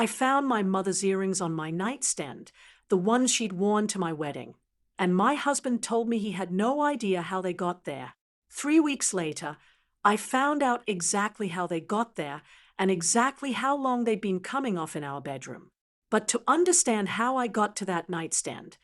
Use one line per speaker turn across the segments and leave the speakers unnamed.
I found my mother's earrings on my nightstand, the ones she'd worn to my wedding, and my husband told me he had no idea how they got there. 3 weeks later, I found out exactly how they got there and exactly how long they'd been coming off in our bedroom. But to understand how I got to that nightstand,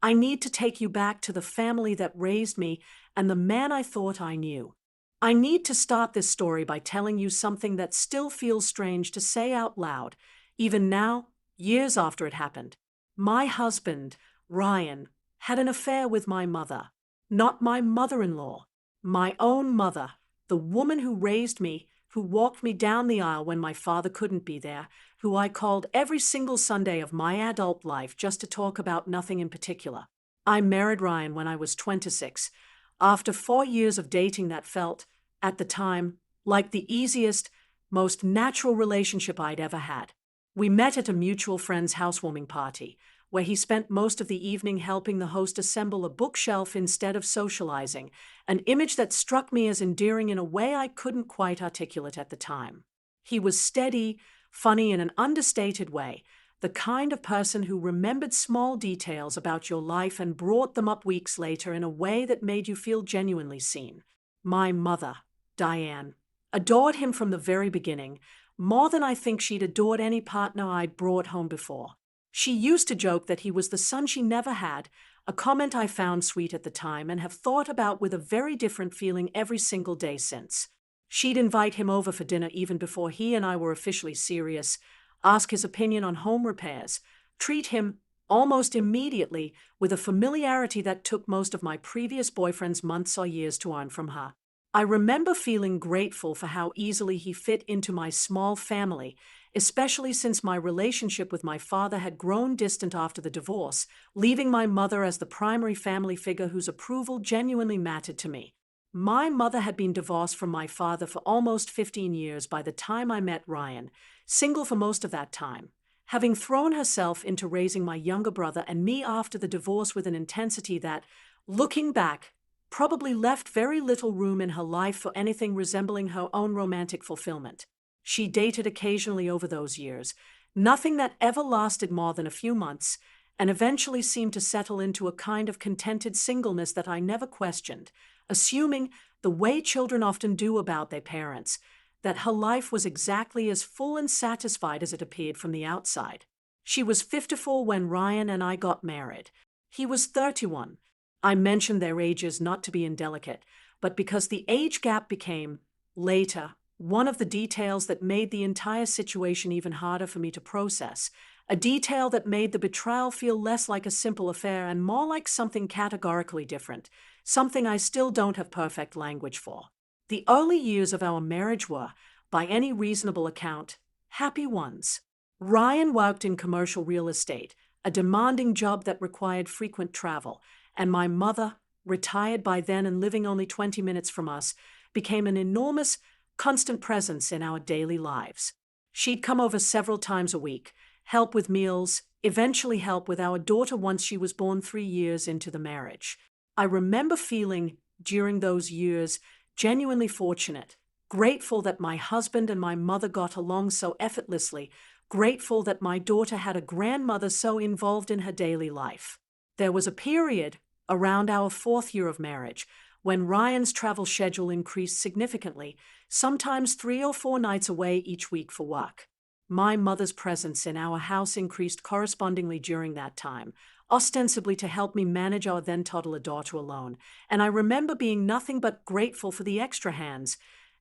I need to take you back to the family that raised me and the man I thought I knew. I need to start this story by telling you something that still feels strange to say out loud, even now, years after it happened. My husband, Ryan, had an affair with my mother. Not my mother-in-law, my own mother, the woman who raised me, who walked me down the aisle when my father couldn't be there, who I called every single Sunday of my adult life just to talk about nothing in particular. I married Ryan when I was 26, after 4 years of dating that felt, at the time, like the easiest, most natural relationship I'd ever had. We met at a mutual friend's housewarming party, where he spent most of the evening helping the host assemble a bookshelf instead of socializing, an image that struck me as endearing in a way I couldn't quite articulate at the time. He was steady, funny in an understated way, the kind of person who remembered small details about your life and brought them up weeks later in a way that made you feel genuinely seen. My mother, Diane, adored him from the very beginning, more than I think she'd adored any partner I'd brought home before. She used to joke that he was the son she never had, a comment I found sweet at the time and have thought about with a very different feeling every single day since. She'd invite him over for dinner even before he and I were officially serious, ask his opinion on home repairs, treat him, almost immediately, with a familiarity that took most of my previous boyfriend's months or years to earn from her. I remember feeling grateful for how easily he fit into my small family, especially since my relationship with my father had grown distant after the divorce, leaving my mother as the primary family figure whose approval genuinely mattered to me. My mother had been divorced from my father for almost 15 years by the time I met Ryan, single for most of that time, having thrown herself into raising my younger brother and me after the divorce with an intensity that, looking back, probably left very little room in her life for anything resembling her own romantic fulfillment. She dated occasionally over those years, nothing that ever lasted more than a few months, and eventually seemed to settle into a kind of contented singleness that I never questioned, assuming, the way children often do about their parents, that her life was exactly as full and satisfied as it appeared from the outside. She was 54 when Ryan and I got married. He was 31. I mentioned their ages not to be indelicate, but because the age gap became, later, one of the details that made the entire situation even harder for me to process, a detail that made the betrayal feel less like a simple affair and more like something categorically different, something I still don't have perfect language for. The early years of our marriage were, by any reasonable account, happy ones. Ryan worked in commercial real estate, a demanding job that required frequent travel, and my mother, retired by then and living only 20 minutes from us, became an enormous, constant presence in our daily lives. She'd come over several times a week, help with meals, eventually help with our daughter once she was born 3 years into the marriage. I remember feeling, during those years, genuinely fortunate, grateful that my husband and my mother got along so effortlessly, grateful that my daughter had a grandmother so involved in her daily life. There was a period, around our 4th year of marriage, when Ryan's travel schedule increased significantly, sometimes 3 or 4 nights away each week for work. My mother's presence in our house increased correspondingly during that time, ostensibly to help me manage our then-toddler daughter alone, and I remember being nothing but grateful for the extra hands,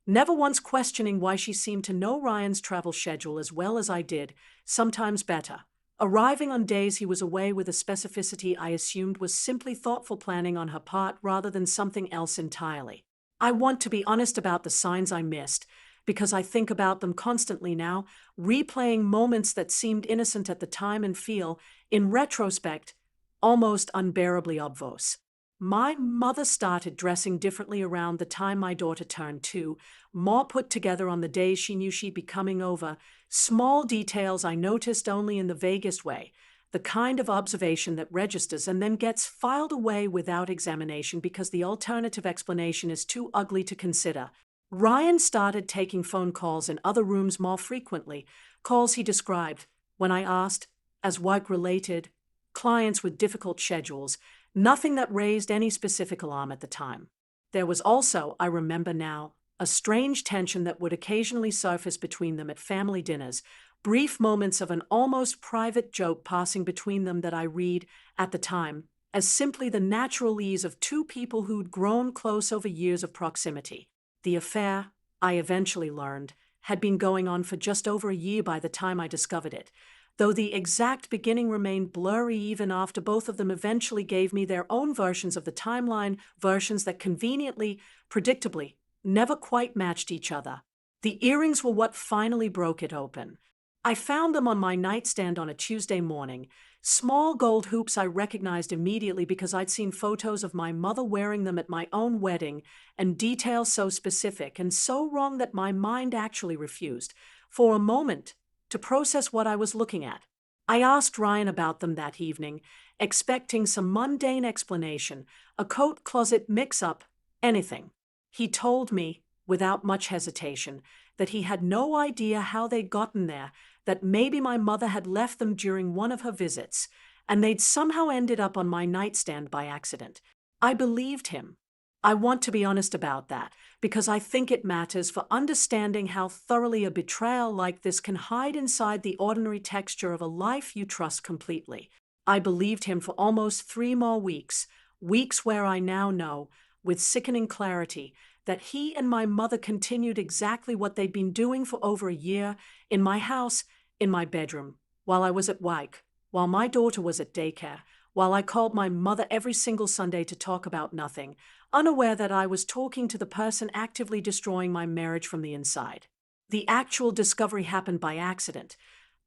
never once questioning why she seemed to know Ryan's travel schedule as well as I did, sometimes better, arriving on days he was away with a specificity I assumed was simply thoughtful planning on her part rather than something else entirely. I want to be honest about the signs I missed, because I think about them constantly now, replaying moments that seemed innocent at the time and feel, in retrospect, almost unbearably obvious. My mother started dressing differently around the time my daughter turned 2, more put together on the days she knew she'd be coming over, small details I noticed only in the vaguest way, the kind of observation that registers and then gets filed away without examination because the alternative explanation is too ugly to consider. Ryan started taking phone calls in other rooms more frequently, calls he described, when I asked, as work-related, clients with difficult schedules, nothing that raised any specific alarm at the time. There was also, I remember now, a strange tension that would occasionally surface between them at family dinners, brief moments of an almost private joke passing between them that I read, at the time, as simply the natural ease of two people who'd grown close over years of proximity. The affair, I eventually learned, had been going on for just over a year by the time I discovered it, though the exact beginning remained blurry even after both of them eventually gave me their own versions of the timeline, versions that conveniently, predictably, never quite matched each other. The earrings were what finally broke it open. I found them on my nightstand on a Tuesday morning, small gold hoops I recognized immediately because I'd seen photos of my mother wearing them at my own wedding, and details so specific and so wrong that my mind actually refused, for a moment, to process what I was looking at. I asked Ryan about them that evening, expecting some mundane explanation, a coat closet mix-up, anything. He told me, without much hesitation, that he had no idea how they'd gotten there, that maybe my mother had left them during one of her visits, and they'd somehow ended up on my nightstand by accident. I believed him. I want to be honest about that, because I think it matters for understanding how thoroughly a betrayal like this can hide inside the ordinary texture of a life you trust completely. I believed him for almost 3 more weeks, weeks where I now know, with sickening clarity, that he and my mother continued exactly what they'd been doing for over a year, in my house, in my bedroom, while I was at work, while my daughter was at daycare, while I called my mother every single Sunday to talk about nothing, unaware that I was talking to the person actively destroying my marriage from the inside. The actual discovery happened by accident,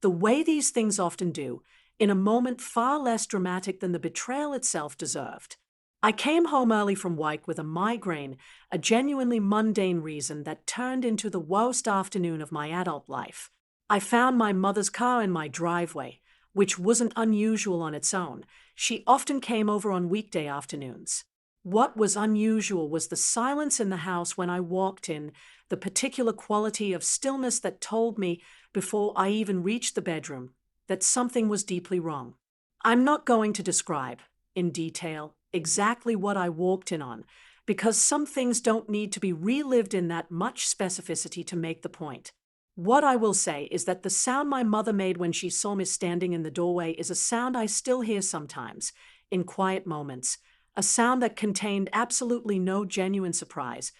the way these things often do, in a moment far less dramatic than the betrayal itself deserved. I came home early from work with a migraine, a genuinely mundane reason that turned into the worst afternoon of my adult life. I found my mother's car in my driveway, which wasn't unusual on its own. She often came over on weekday afternoons. What was unusual was the silence in the house when I walked in, the particular quality of stillness that told me, before I even reached the bedroom, that something was deeply wrong. I'm not going to describe, in detail, exactly what I walked in on, because some things don't need to be relived in that much specificity to make the point. What I will say is that the sound my mother made when she saw me standing in the doorway is a sound I still hear sometimes, in quiet moments, a sound that contained absolutely no genuine surprise,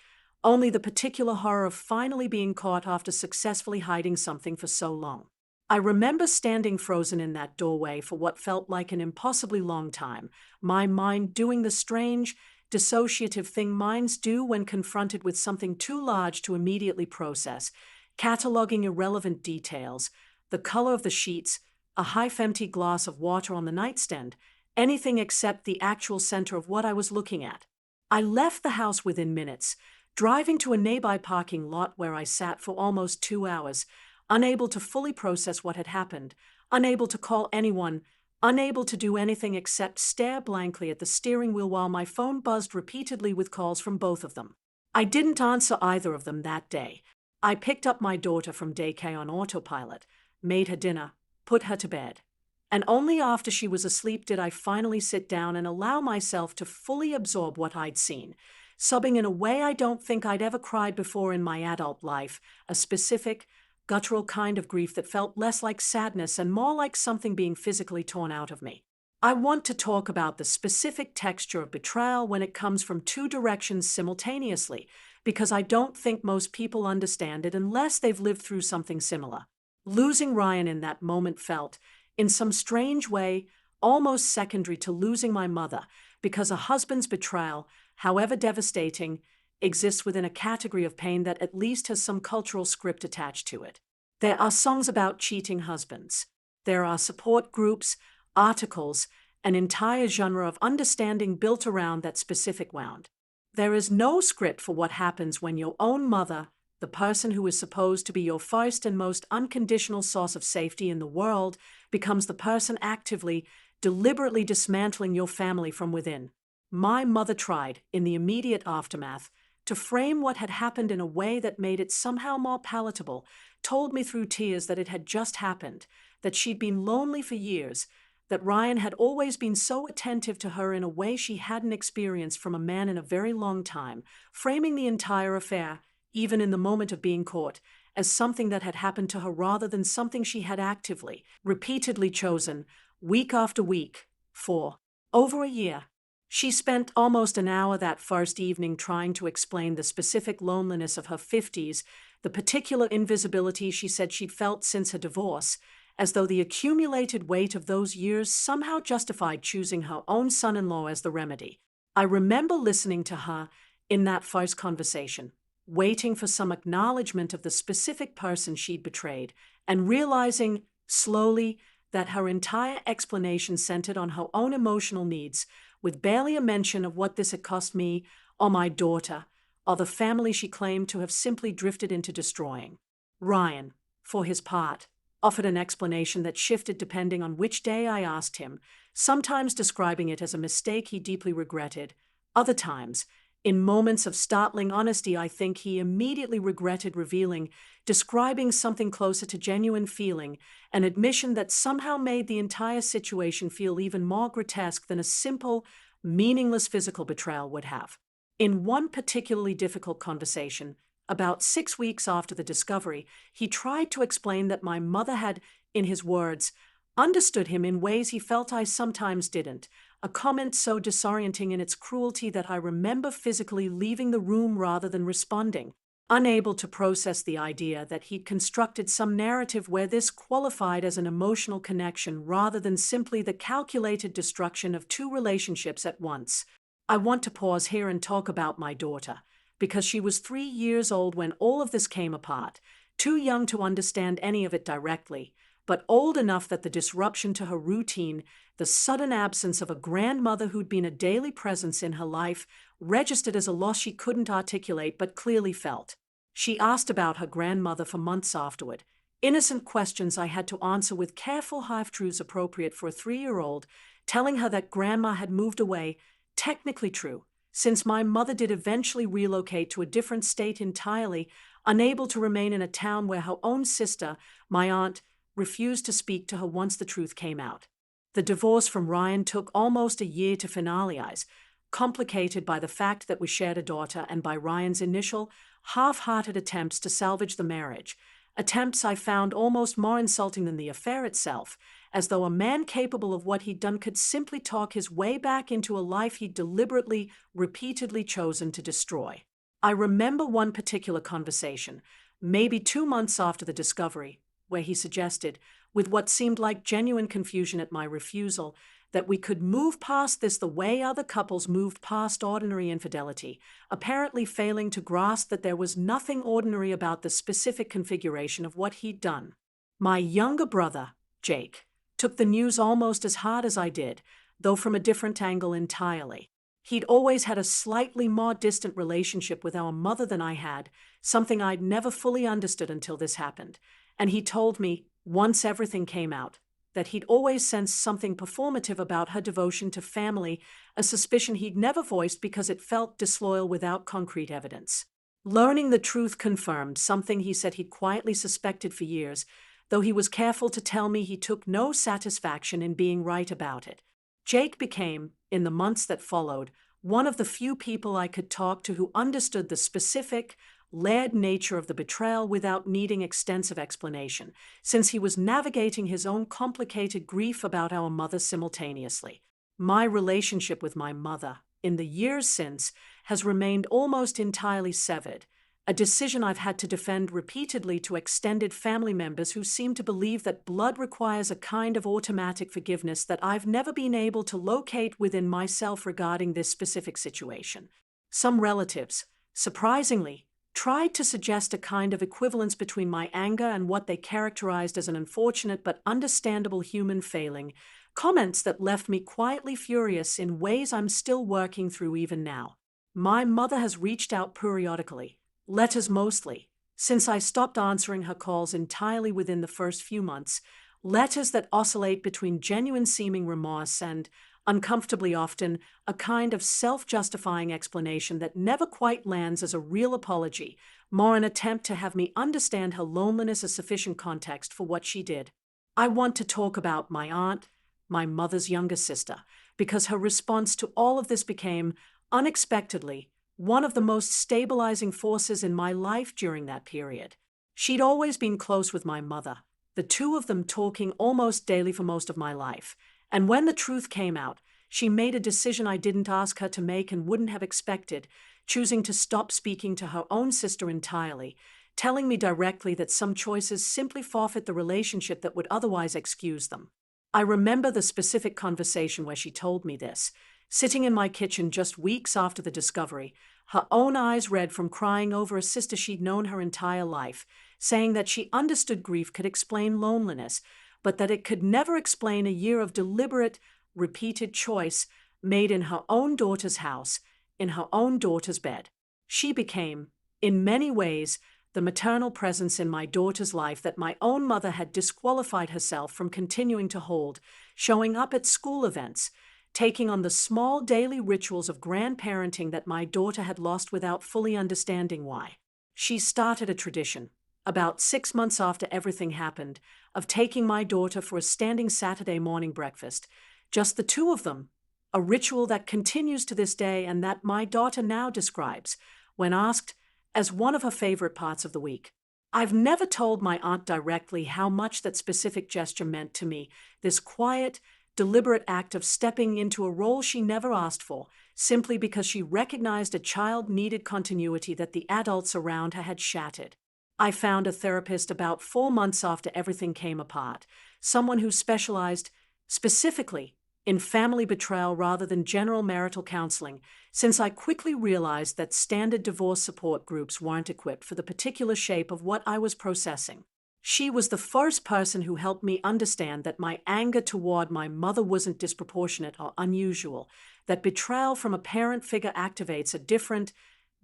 only the particular horror of finally being caught after successfully hiding something for so long. I remember standing frozen in that doorway for what felt like an impossibly long time, my mind doing the strange, dissociative thing minds do when confronted with something too large to immediately process, cataloging irrelevant details, the color of the sheets, a half-empty glass of water on the nightstand, anything except the actual center of what I was looking at. I left the house within minutes, driving to a nearby parking lot where I sat for almost 2 hours, unable to fully process what had happened, unable to call anyone, unable to do anything except stare blankly at the steering wheel while my phone buzzed repeatedly with calls from both of them. I didn't answer either of them that day. I picked up my daughter from daycare on autopilot, made her dinner, put her to bed. And only after she was asleep did I finally sit down and allow myself to fully absorb what I'd seen, sobbing in a way I don't think I'd ever cried before in my adult life, a specific, guttural kind of grief that felt less like sadness and more like something being physically torn out of me. I want to talk about the specific texture of betrayal when it comes from two directions simultaneously, because I don't think most people understand it unless they've lived through something similar. Losing Ryan in that moment felt, in some strange way, almost secondary to losing my mother, because a husband's betrayal, however devastating, exists within a category of pain that at least has some cultural script attached to it. There are songs about cheating husbands. There are support groups, articles, an entire genre of understanding built around that specific wound. There is no script for what happens when your own mother, the person who is supposed to be your first and most unconditional source of safety in the world, becomes the person actively, deliberately dismantling your family from within. My mother tried, in the immediate aftermath, to frame what had happened in a way that made it somehow more palatable, told me through tears that it had just happened, that she'd been lonely for years, that Ryan had always been so attentive to her in a way she hadn't experienced from a man in a very long time, framing the entire affair, even in the moment of being caught, as something that had happened to her rather than something she had actively, repeatedly chosen, week after week, for over a year. She spent almost an hour that first evening trying to explain the specific loneliness of her 50s, the particular invisibility she said she'd felt since her divorce, as though the accumulated weight of those years somehow justified choosing her own son-in-law as the remedy. I remember listening to her in that first conversation, waiting for some acknowledgement of the specific person she'd betrayed, and realizing, slowly, that her entire explanation centered on her own emotional needs, with barely a mention of what this had cost me, or my daughter, or the family she claimed to have simply drifted into destroying. Ryan, for his part, offered an explanation that shifted depending on which day I asked him, sometimes describing it as a mistake he deeply regretted, other times, in moments of startling honesty I think he immediately regretted revealing, describing something closer to genuine feeling, an admission that somehow made the entire situation feel even more grotesque than a simple, meaningless physical betrayal would have. In one particularly difficult conversation, about 6 weeks after the discovery, he tried to explain that my mother had, in his words, understood him in ways he felt I sometimes didn't, a comment so disorienting in its cruelty that I remember physically leaving the room rather than responding, unable to process the idea that he'd constructed some narrative where this qualified as an emotional connection rather than simply the calculated destruction of two relationships at once. I want to pause here and talk about my daughter, because she was 3 years old when all of this came apart, too young to understand any of it directly, but old enough that the disruption to her routine, the sudden absence of a grandmother who'd been a daily presence in her life, registered as a loss she couldn't articulate but clearly felt. She asked about her grandmother for months afterward, innocent questions I had to answer with careful half-truths appropriate for a 3-year-old, telling her that grandma had moved away, technically true, since my mother did eventually relocate to a different state entirely, unable to remain in a town where her own sister, my aunt, refused to speak to her once the truth came out. The divorce from Ryan took almost a year to finalize, complicated by the fact that we shared a daughter and by Ryan's initial, half-hearted attempts to salvage the marriage, attempts I found almost more insulting than the affair itself, as though a man capable of what he'd done could simply talk his way back into a life he'd deliberately, repeatedly chosen to destroy. I remember one particular conversation, maybe 2 months after the discovery, where he suggested, with what seemed like genuine confusion at my refusal, that we could move past this the way other couples moved past ordinary infidelity, apparently failing to grasp that there was nothing ordinary about the specific configuration of what he'd done. My younger brother, Jake, took the news almost as hard as I did, though from a different angle entirely. He'd always had a slightly more distant relationship with our mother than I had, something I'd never fully understood until this happened, and he told me, once everything came out, that he'd always sensed something performative about her devotion to family, a suspicion he'd never voiced because it felt disloyal without concrete evidence. Learning the truth confirmed something he said he'd quietly suspected for years, though he was careful to tell me he took no satisfaction in being right about it. Jake became, in the months that followed, one of the few people I could talk to who understood the specific, layered nature of the betrayal without needing extensive explanation, since he was navigating his own complicated grief about our mother simultaneously. My relationship with my mother, in the years since, has remained almost entirely severed, a decision I've had to defend repeatedly to extended family members who seem to believe that blood requires a kind of automatic forgiveness that I've never been able to locate within myself regarding this specific situation. Some relatives, surprisingly, tried to suggest a kind of equivalence between my anger and what they characterized as an unfortunate but understandable human failing, comments that left me quietly furious in ways I'm still working through even now. My mother has reached out periodically, letters mostly, since I stopped answering her calls entirely within the first few months, letters that oscillate between genuine seeming remorse and, uncomfortably often a kind of self-justifying explanation that never quite lands as a real apology, more an attempt to have me understand her loneliness as sufficient context for what she did. I want to talk about my aunt, my mother's younger sister, because her response to all of this became, unexpectedly, one of the most stabilizing forces in my life during that period. She'd always been close with my mother, the two of them talking almost daily for most of my life. And when the truth came out, she made a decision I didn't ask her to make and wouldn't have expected, choosing to stop speaking to her own sister entirely, telling me directly that some choices simply forfeit the relationship that would otherwise excuse them. I remember the specific conversation where she told me this, sitting in my kitchen just weeks after the discovery, her own eyes red from crying over a sister she'd known her entire life, saying that she understood grief could explain loneliness, but that it could never explain a year of deliberate, repeated choice made in her own daughter's house, in her own daughter's bed. She became, in many ways, the maternal presence in my daughter's life that my own mother had disqualified herself from continuing to hold, showing up at school events, taking on the small daily rituals of grandparenting that my daughter had lost without fully understanding why. She started a tradition, about 6 months after everything happened, of taking my daughter for a standing Saturday morning breakfast, just the two of them, a ritual that continues to this day and that my daughter now describes, when asked, as one of her favorite parts of the week. I've never told my aunt directly how much that specific gesture meant to me, this quiet, deliberate act of stepping into a role she never asked for, simply because she recognized a child needed continuity that the adults around her had shattered. I found a therapist about 4 months after everything came apart, someone who specialized, specifically, in family betrayal rather than general marital counseling, since I quickly realized that standard divorce support groups weren't equipped for the particular shape of what I was processing. She was the first person who helped me understand that my anger toward my mother wasn't disproportionate or unusual, that betrayal from a parent figure activates a different,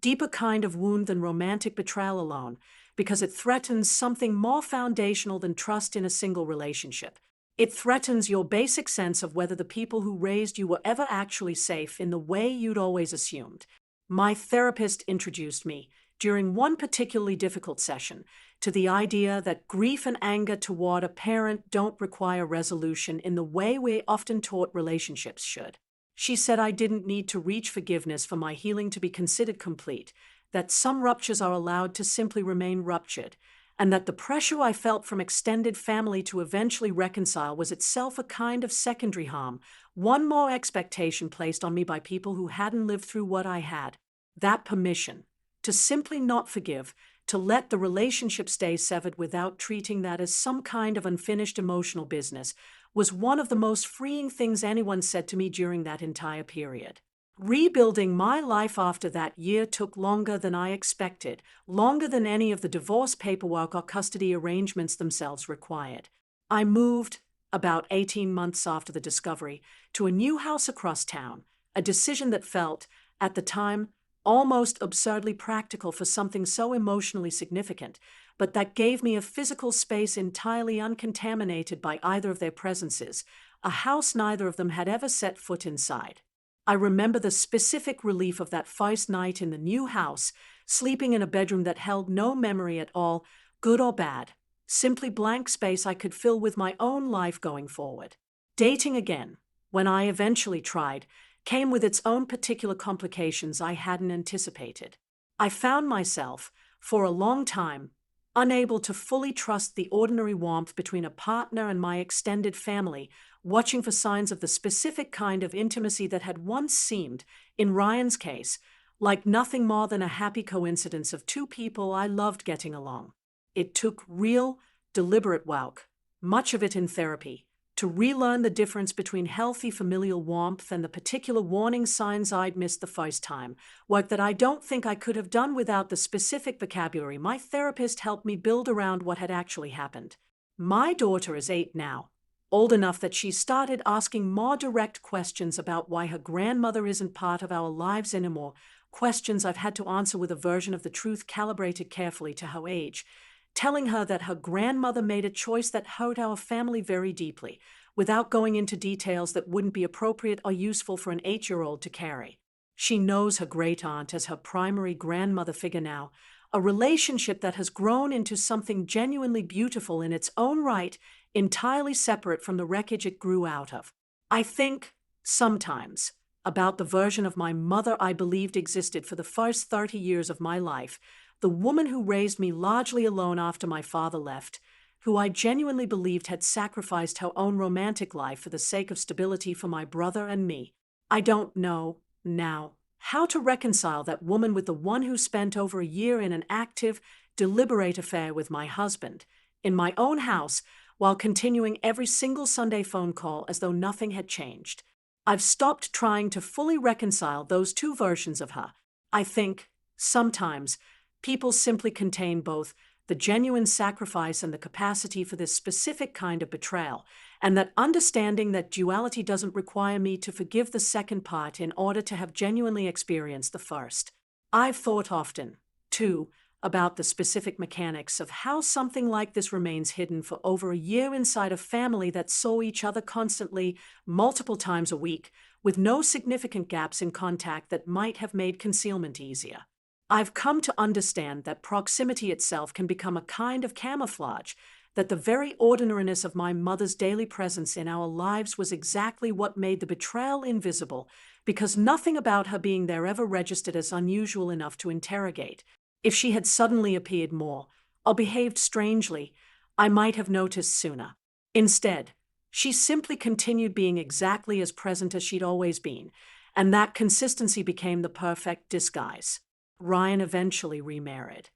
deeper kind of wound than romantic betrayal alone, because it threatens something more foundational than trust in a single relationship. It threatens your basic sense of whether the people who raised you were ever actually safe in the way you'd always assumed. My therapist introduced me, during one particularly difficult session, to the idea that grief and anger toward a parent don't require resolution in the way we're often taught relationships should. She said I didn't need to reach forgiveness for my healing to be considered complete, that some ruptures are allowed to simply remain ruptured, and that the pressure I felt from extended family to eventually reconcile was itself a kind of secondary harm, one more expectation placed on me by people who hadn't lived through what I had. That permission, to simply not forgive, to let the relationship stay severed without treating that as some kind of unfinished emotional business, was one of the most freeing things anyone said to me during that entire period. Rebuilding my life after that year took longer than I expected, longer than any of the divorce paperwork or custody arrangements themselves required. I moved, about 18 months after the discovery, to a new house across town, a decision that felt, at the time, almost absurdly practical for something so emotionally significant, but that gave me a physical space entirely uncontaminated by either of their presences, a house neither of them had ever set foot inside. I remember the specific relief of that first night in the new house, sleeping in a bedroom that held no memory at all, good or bad, simply blank space I could fill with my own life going forward. Dating again, when I eventually tried, came with its own particular complications I hadn't anticipated. I found myself, for a long time, unable to fully trust the ordinary warmth between a partner and my extended family, watching for signs of the specific kind of intimacy that had once seemed, in Ryan's case, like nothing more than a happy coincidence of two people I loved getting along. It took real, deliberate work, much of it in therapy, to relearn the difference between healthy familial warmth and the particular warning signs I'd missed the first time, work that I don't think I could have done without the specific vocabulary my therapist helped me build around what had actually happened. My daughter is 8 now, old enough that she started asking more direct questions about why her grandmother isn't part of our lives anymore, questions I've had to answer with a version of the truth calibrated carefully to her age, telling her that her grandmother made a choice that hurt our family very deeply, without going into details that wouldn't be appropriate or useful for an 8-year-old to carry. She knows her great aunt as her primary grandmother figure now, a relationship that has grown into something genuinely beautiful in its own right, entirely separate from the wreckage it grew out of. I think, sometimes, about the version of my mother I believed existed for the first 30 years of my life, the woman who raised me largely alone after my father left, who I genuinely believed had sacrificed her own romantic life for the sake of stability for my brother and me. I don't know, now, how to reconcile that woman with the one who spent over a year in an active, deliberate affair with my husband, in my own house, while continuing every single Sunday phone call as though nothing had changed. I've stopped trying to fully reconcile those two versions of her. I think, sometimes, people simply contain both the genuine sacrifice and the capacity for this specific kind of betrayal, and that understanding that duality doesn't require me to forgive the second part in order to have genuinely experienced the first. I've thought often, too, about the specific mechanics of how something like this remains hidden for over a year inside a family that saw each other constantly, multiple times a week, with no significant gaps in contact that might have made concealment easier. I've come to understand that proximity itself can become a kind of camouflage, that the very ordinariness of my mother's daily presence in our lives was exactly what made the betrayal invisible, because nothing about her being there ever registered as unusual enough to interrogate. If she had suddenly appeared more, or behaved strangely, I might have noticed sooner. Instead, she simply continued being exactly as present as she'd always been, and that consistency became the perfect disguise. Ryan eventually remarried.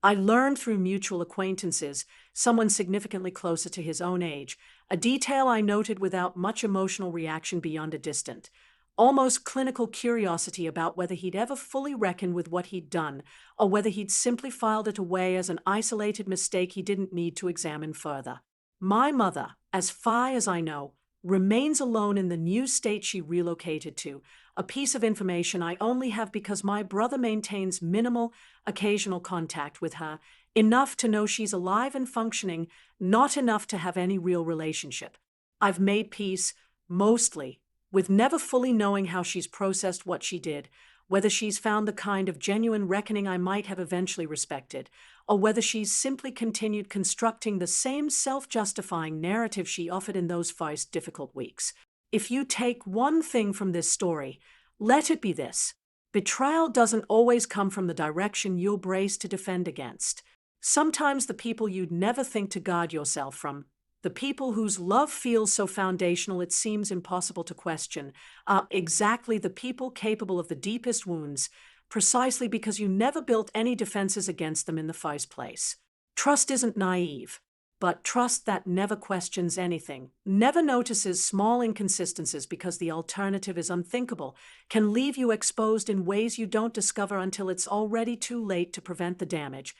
I learned through mutual acquaintances, someone significantly closer to his own age, a detail I noted without much emotional reaction beyond a distant, almost clinical curiosity about whether he'd ever fully reckoned with what he'd done, or whether he'd simply filed it away as an isolated mistake he didn't need to examine further. My mother, as far as I know, remains alone in the new state she relocated to, a piece of information I only have because my brother maintains minimal, occasional contact with her, enough to know she's alive and functioning, not enough to have any real relationship. I've made peace, mostly, with never fully knowing how she's processed what she did, whether she's found the kind of genuine reckoning I might have eventually respected, or whether she's simply continued constructing the same self-justifying narrative she offered in those first difficult weeks. If you take one thing from this story, let it be this: betrayal doesn't always come from the direction you'll brace to defend against. Sometimes the people you'd never think to guard yourself from, the people whose love feels so foundational it seems impossible to question, are exactly the people capable of the deepest wounds, precisely because you never built any defenses against them in the first place. Trust isn't naive, but trust that never questions anything, never notices small inconsistencies because the alternative is unthinkable, can leave you exposed in ways you don't discover until it's already too late to prevent the damage,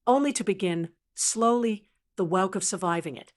only to begin, slowly, the work of surviving it.